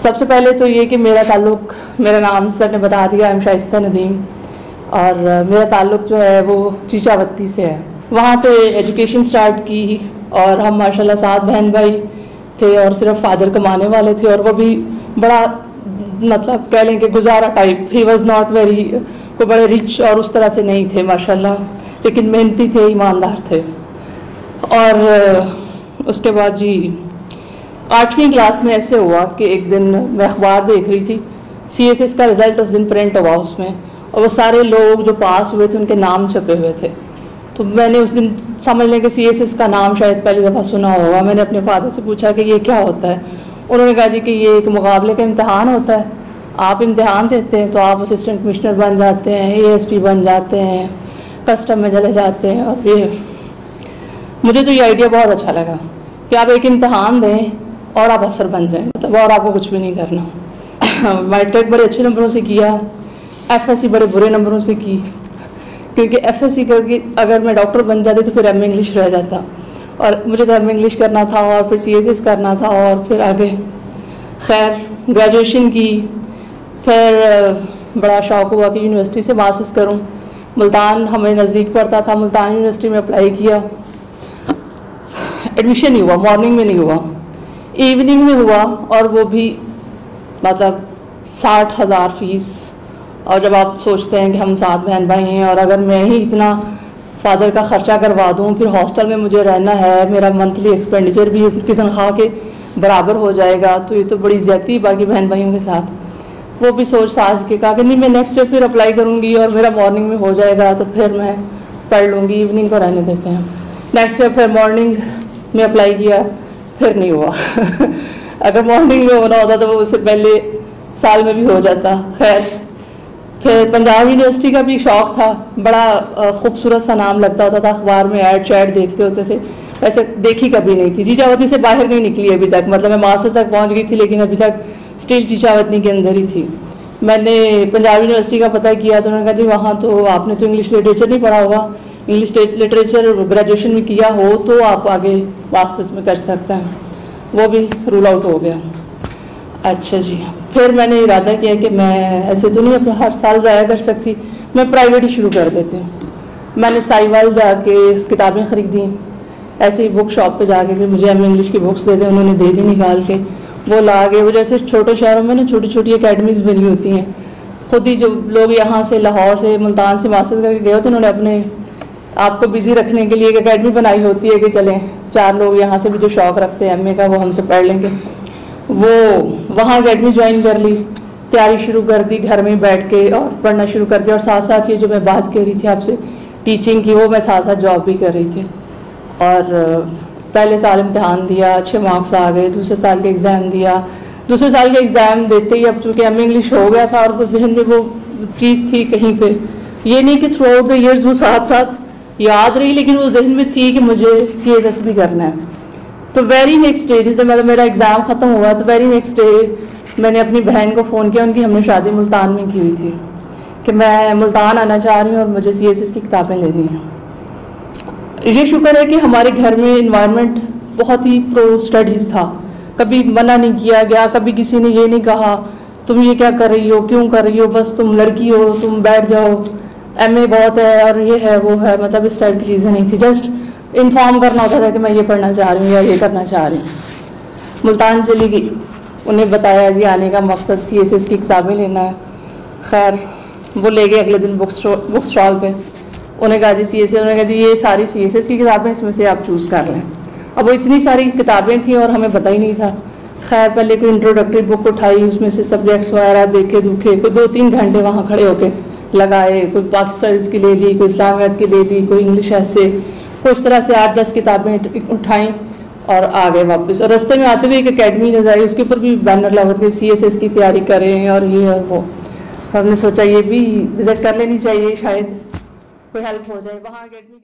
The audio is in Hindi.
सबसे पहले तो ये कि मेरा ताल्लुक़, मेरा नाम सर ने बता दिया, I'm शाइस्ता नदीम, और मेरा ताल्लुक़ जो है वो चीचावती से है। वहाँ पे एजुकेशन स्टार्ट की और हम माशाल्लाह 7 बहन भाई थे और सिर्फ फादर कमाने वाले थे, और वो भी बड़ा मतलब कह लें कि गुजारा type. He was not very कोई बड़े रिच और उस तरह से नहीं थे माशाल्लाह, लेकिन मेहनती थे, ईमानदार थे। और उसके बाद जी 8वीं क्लास में ऐसे हुआ कि एक दिन मैं अखबार देख रही थी, CSS का रिज़ल्ट उस दिन प्रिंट हुआ उसमें, और वो सारे लोग जो पास हुए थे उनके नाम छपे हुए थे। तो मैंने उस दिन समझ लें कि CSS का नाम शायद पहली दफ़ा सुना होगा। मैंने अपने फादर से पूछा कि ये क्या होता है। उन्होंने कहा जी कि ये एक मुकाबले का इम्तहान होता है, आप इम्तहान देते हैं तो आप असिस्टेंट कमिश्नर बन जाते हैं, ASP बन जाते हैं, कस्टम में चले जाते हैं। और ये मुझे तो ये आइडिया बहुत अच्छा लगा कि आप एक इम्तहान दें और आप अफसर बन जाएं, मतलब और आपको कुछ भी नहीं करना। मैट्रिक बड़े अच्छे नंबरों से किया, FSC बड़े बुरे नंबरों से की, क्योंकि FSC करके अगर मैं डॉक्टर बन जाती तो फिर MA इंग्लिश रह जाता, और मुझे तो MA इंग्लिश करना था और फिर CSS करना था और फिर आगे खैर ग्रेजुएशन की। फिर बड़ा शौक़ हुआ कि यूनिवर्सिटी से मास्टर्स करूं। मुल्तान हमें नज़दीक पड़ता था, मुल्तान यूनिवर्सिटी में अप्लाई किया, एडमिशन नहीं हुआ, मॉर्निंग में नहीं हुआ, इवनिंग में हुआ, और वो भी मतलब 60,000 फ़ीस। और जब आप सोचते हैं कि हम 7 बहन भाई हैं और अगर मैं ही इतना फादर का ख़र्चा करवा दूं, फिर हॉस्टल में मुझे रहना है, मेरा मंथली एक्सपेंडिचर भी उनकी तनख्वाह के बराबर हो जाएगा, तो ये तो बड़ी ज़्यादती बाकी बहन भाइयों के साथ। वो भी सोच साझ के कहा कि नहीं, मैं नेक्स्ट ईयर फिर अप्लाई करूँगी और मेरा मॉर्निंग में हो जाएगा तो फिर मैं पढ़ लूँगी, इवनिंग को रहने देते हैं। नेक्स्ट ईयर फिर मॉर्निंग में अप्लाई किया, फिर नहीं हुआ। अगर मॉर्निंग में होना होता तो वो उससे पहले साल में भी हो जाता। खैर फिर पंजाब यूनिवर्सिटी का भी शौक़ था, बड़ा खूबसूरत सा नाम लगता होता था, अखबार में ऐड शैड देखते होते थे। वैसे देखी कभी नहीं थी, चीचावती से बाहर नहीं निकली अभी तक, मतलब मैं मास्टर्स तक पहुंच गई थी लेकिन अभी तक स्टिल चीचावती के अंदर ही थी। मैंने पंजाब यूनिवर्सिटी का पता किया तो उन्होंने कहा जी वहाँ तो आपने तो इंग्लिश लिटरेचर नहीं पढ़ा होगा, इंग्लिश लिटरेचर ग्रेजुएशन में किया हो तो आप आगे मास्टर्स में कर सकते हैं। वो भी रूल आउट हो गया। अच्छा जी, फिर मैंने इरादा किया कि मैं ऐसे तो नहीं अपना हर साल ज़ाया कर सकती, मैं प्राइवेट ही शुरू कर देती हूँ। मैंने साहिवाल जाके किताबें ख़रीदी, ऐसे ही बुक शॉप पे जाके कि मुझे MA इंग्लिश की बुक्स दे दें, उन्होंने दे दी निकाल के, वो ला के। वो जैसे छोटे शहरों में ना छोटी छोटी अकेडमीज़ बनी होती हैं, खुद ही जो लोग यहाँ से लाहौर से मुल्तान से मास्टर्स करके गए होते हैं, उन्होंने अपने आपको बिजी रखने के लिए एक अकेडमी बनाई होती है कि चलें 4 लोग यहाँ से भी जो शौक़ रखते हैं MA का वो हमसे पढ़ लेंगे। वो वहाँ अकेडमी ज्वाइन कर ली, तैयारी शुरू कर दी घर में बैठ के और पढ़ना शुरू कर दिया। और साथ साथ ये जो मैं बात कर रही थी आपसे टीचिंग की, वो मैं साथ साथ जॉब भी कर रही थी। और पहले साल इम्तहान दिया, अच्छे मार्क्स आ गए, दूसरे साल के एग्ज़ाम दिया। दूसरे साल के एग्ज़ाम देते ही अब चूँकि MA इंग्लिश हो गया था और वो जहन में वो चीज़ थी कहीं पे, ये नहीं कि थ्रू आउट द ईयर्स वो साथ साथ याद रही, लेकिन वो जहन में थी कि मुझे CSS भी करना है। तो वेरी नेक्स्ट डे, जैसे मतलब मेरा एग्ज़ाम ख़त्म हुआ तो वेरी नेक्स्ट डे मैंने अपनी बहन को फ़ोन किया, उनकी हमने शादी मुल्तान में की हुई थी, कि मैं मुल्तान आना चाह रही हूँ और मुझे CSS की किताबें लेनी हैं। ये शुक्र है कि हमारे घर में इन्वायरमेंट बहुत ही प्रो स्टडीज़ था, कभी मना नहीं किया गया, कभी किसी ने ये नहीं कहा तुम ये क्या कर रही हो, क्यों कर रही हो, बस तुम लड़की हो तुम बैठ जाओ, MA बहुत है और ये है वो है, मतलब इस टाइप की चीज़ें नहीं थी। जस्ट इन्फॉर्म करना होता था कि मैं ये पढ़ना चाह रही हूँ या ये करना चाह रही हूँ। मुल्तान चली गई, उन्हें बताया जी आने का मकसद CSS की किताबें लेना है। खैर वो ले गए अगले दिन बुक स्टॉल पे, उन्हें कहा जी CSS, उन्होंने कहा जी ये सारी CSS की किताबें, इसमें से आप चूज़ कर लें। अब वो इतनी सारी किताबें थी और हमें पता ही नहीं था। खैर पहले कोई इंट्रोडक्टरी बुक उठाई, उसमें से सब्जेक्ट्स वगैरह देखे दुखे, कोई 2-3 घंटे वहाँ खड़े होके लगाए, कोई पाक स्टडीज़ की ले ली, कोई इस्लामियात की ले ली, कोई इंग्लिश ऐसे, कुछ तरह से 8-10 किताबें उठाई और आ गए वापस। और रास्ते में आते हुए एक अकेडमी नजर आई, उसके ऊपर भी बैनर लगा कि CSS की तैयारी करें और ये और वो। हमने सोचा ये भी विजिट कर लेनी चाहिए, शायद कोई हेल्प हो जाए। वहाँ अकेडमी